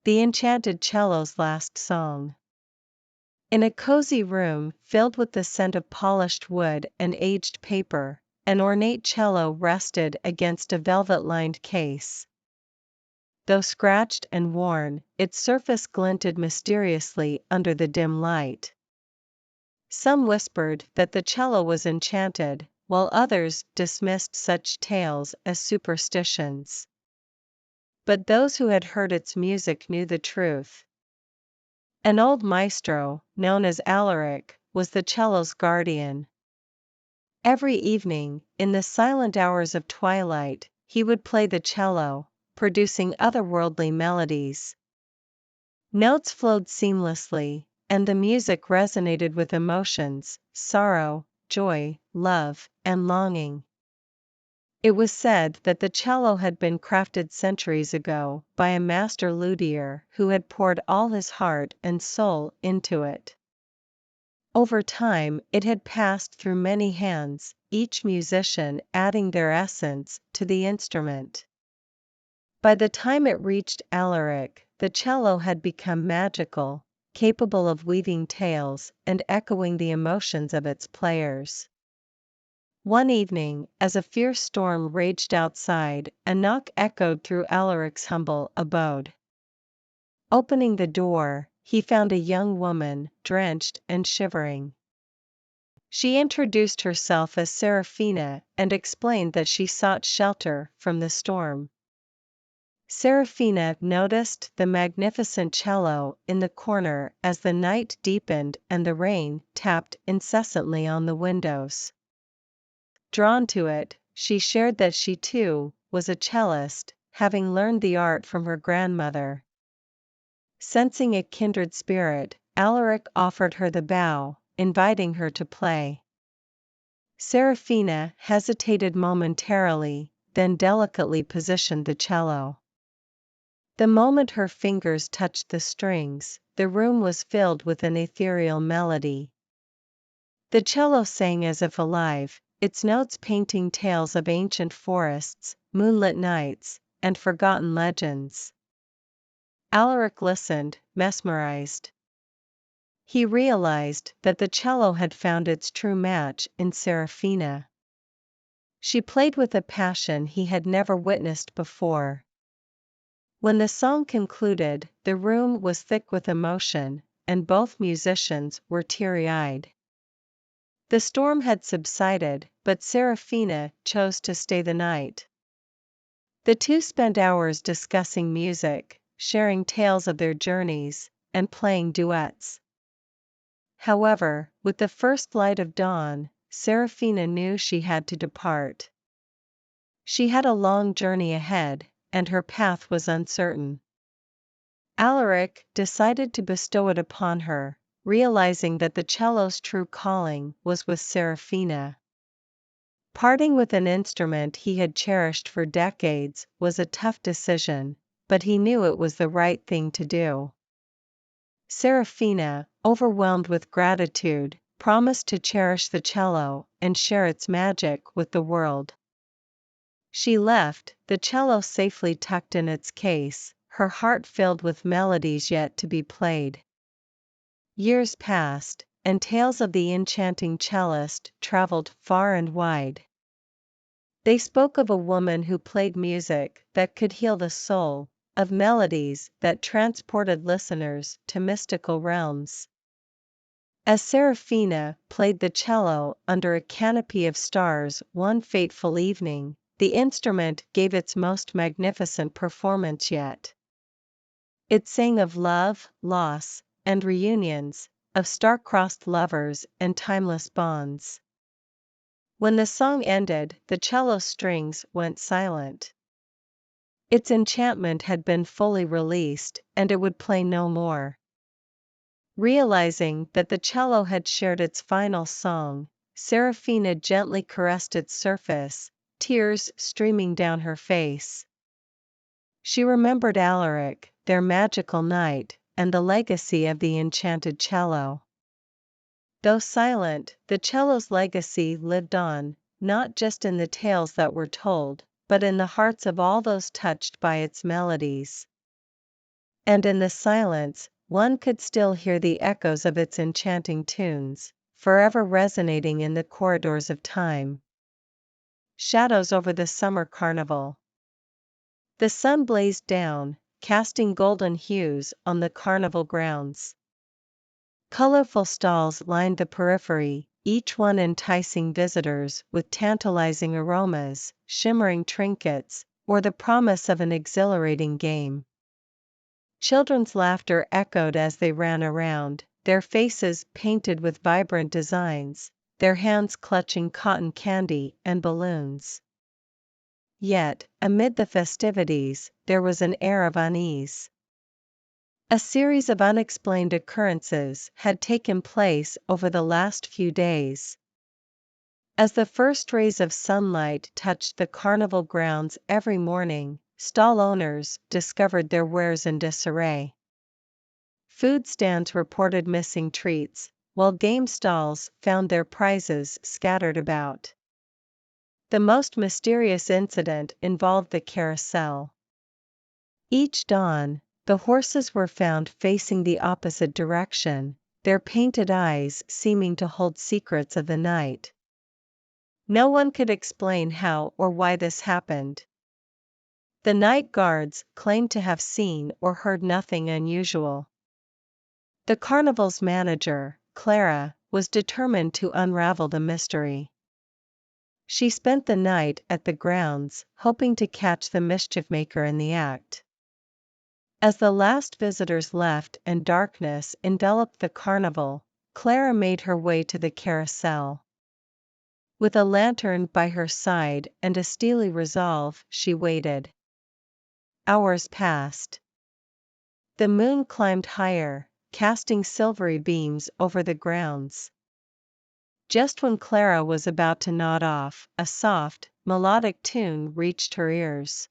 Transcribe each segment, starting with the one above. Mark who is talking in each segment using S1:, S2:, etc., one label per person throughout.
S1: The Enchanted Cello's Last Song. In a cozy room filled with the scent of polished wood and aged paper, an ornate cello rested against a velvet-lined case. Though scratched and worn, its surface glinted mysteriously under the dim light. Some whispered that the cello was enchanted, while others dismissed such tales as superstitions. But those who had heard its music knew the truth. An old maestro, known as Alaric, was the cello's guardian. Every evening, in the silent hours of twilight, he would play the cello, producing otherworldly melodies. Notes flowed seamlessly, and the music resonated with emotions, sorrow, joy, love, and longing. It was said that the cello had been crafted centuries ago by a master luthier who had poured all his heart and soul into it. Over time, it had passed through many hands, each musician adding their essence to the instrument. By the time it reached Alaric, the cello had become magical, capable of weaving tales and echoing the emotions of its players. One evening, as a fierce storm raged outside, a knock echoed through Alaric's humble abode. Opening the door, he found a young woman, drenched and shivering. She introduced herself as Serafina and explained that she sought shelter from the storm. Serafina noticed the magnificent cello in the corner as the night deepened and the rain tapped incessantly on the windows. Drawn to it, she shared that she too was a cellist, having learned the art from her grandmother. Sensing a kindred spirit, Alaric offered her the bow, inviting her to play. Serafina hesitated momentarily, then delicately positioned the cello. The moment her fingers touched the strings, the room was filled with an ethereal melody. The cello sang as if alive, its notes painting tales of ancient forests, moonlit nights, and forgotten legends. Alaric listened, mesmerized. He realized that the cello had found its true match in Serafina. She played with a passion he had never witnessed before. When the song concluded, the room was thick with emotion, and both musicians were teary-eyed. The storm had subsided, but Serafina chose to stay the night. The two spent hours discussing music, sharing tales of their journeys, and playing duets. However, with the first light of dawn, Serafina knew she had to depart. She had a long journey ahead, and her path was uncertain. Alaric decided to bestow it upon her, realizing that the cello's true calling was with Serafina. Parting with an instrument he had cherished for decades was a tough decision, but he knew it was the right thing to do. Serafina, overwhelmed with gratitude, promised to cherish the cello and share its magic with the world. She left, the cello safely tucked in its case, her heart filled with melodies yet to be played. Years passed, and tales of the enchanting cellist traveled far and wide. They spoke of a woman who played music that could heal the soul, of melodies that transported listeners to mystical realms. As Serafina played the cello under a canopy of stars one fateful evening, the instrument gave its most magnificent performance yet. It sang of love, loss, and reunions, of star-crossed lovers and timeless bonds. When the song ended, the cello strings went silent. Its enchantment had been fully released, and it would play no more. Realizing that the cello had shared its final song, Serafina gently caressed its surface, tears streaming down her face. She remembered Alaric, their magical night, and the legacy of the enchanted cello. Though silent, the cello's legacy lived on, not just in the tales that were told, but in the hearts of all those touched by its melodies. And in the silence, one could still hear the echoes of its enchanting tunes, forever resonating in the corridors of time. Shadows over the summer carnival. The sun blazed down, casting golden hues on the carnival grounds. Colorful stalls lined the periphery, each one enticing visitors with tantalizing aromas, shimmering trinkets, or the promise of an exhilarating game. Children's laughter echoed as they ran around, their faces painted with vibrant designs, their hands clutching cotton candy and balloons. Yet, amid the festivities, there was an air of unease. A series of unexplained occurrences had taken place over the last few days. As the first rays of sunlight touched the carnival grounds every morning, stall owners discovered their wares in disarray. Food stands reported missing treats, while game stalls found their prizes scattered about. The most mysterious incident involved the carousel. Each dawn, the horses were found facing the opposite direction, their painted eyes seeming to hold secrets of the night. No one could explain how or why this happened. The night guards claimed to have seen or heard nothing unusual. The carnival's manager, Clara, was determined to unravel the mystery. She spent the night at the grounds, hoping to catch the mischief maker in the act. As the last visitors left and darkness enveloped the carnival, Clara made her way to the carousel. With a lantern by her side and a steely resolve, she waited. Hours passed. The moon climbed higher, casting silvery beams over the grounds. Just when Clara was about to nod off, a soft, melodic tune reached her ears.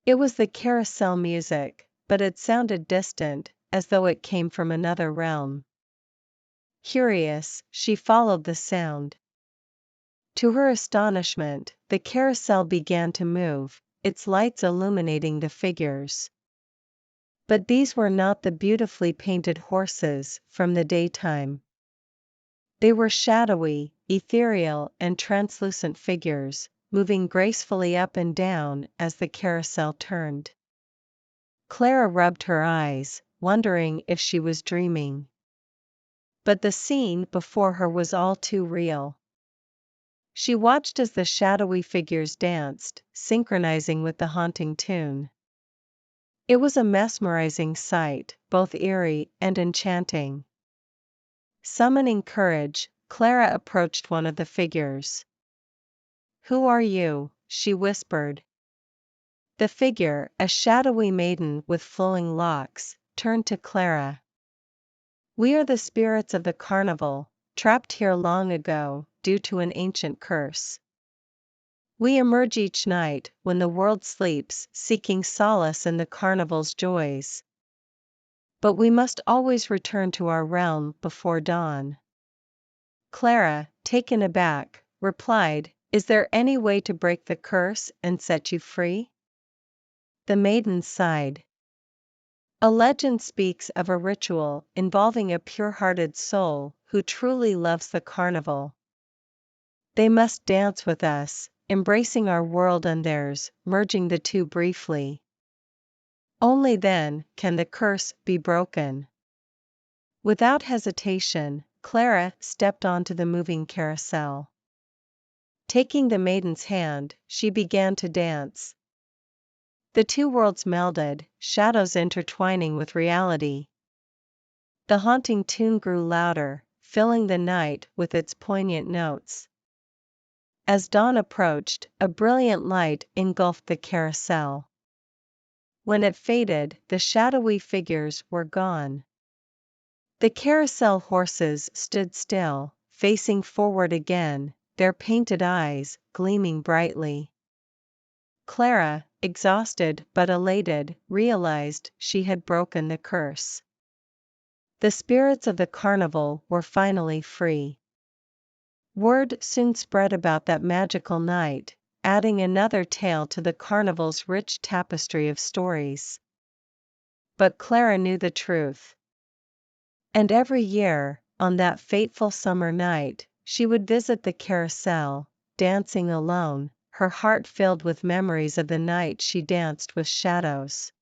S1: It was the carousel music, but it sounded distant, as though it came from another realm. Curious, she followed the sound. To her astonishment, the carousel began to move, its lights illuminating the figures. But these were not the beautifully painted horses from the daytime. They were shadowy, ethereal, and translucent figures, moving gracefully up and down as the carousel turned. Clara rubbed her eyes, wondering if she was dreaming. But the scene before her was all too real. She watched as the shadowy figures danced, synchronizing with the haunting tune. It was a mesmerizing sight, both eerie and enchanting. Summoning courage, Clara approached one of the figures. "Who are you?" she whispered. The figure, a shadowy maiden with flowing locks, turned to Clara. "We are the spirits of the carnival, trapped here long ago, due to an ancient curse. We emerge each night when the world sleeps, seeking solace in the carnival's joys. But we must always return to our realm before dawn." Clara, taken aback, replied, "Is there any way to break the curse and set you free?" The maiden sighed. "A legend speaks of a ritual involving a pure-hearted soul who truly loves the carnival. They must dance with us, embracing our world and theirs, merging the two briefly. Only then can the curse be broken." Without hesitation, Clara stepped onto the moving carousel. Taking the maiden's hand, she began to dance. The two worlds melded, shadows intertwining with reality. The haunting tune grew louder, filling the night with its poignant notes. As dawn approached, a brilliant light engulfed the carousel. When it faded, the shadowy figures were gone. The carousel horses stood still, facing forward again, their painted eyes gleaming brightly. Clara, exhausted but elated, realized she had broken the curse. The spirits of the carnival were finally free. Word soon spread about that magical night, adding another tale to the carnival's rich tapestry of stories. but Clara knew the truth. And every year, on that fateful summer night, she would visit the carousel, dancing alone, her heart filled with memories of the night she danced with shadows.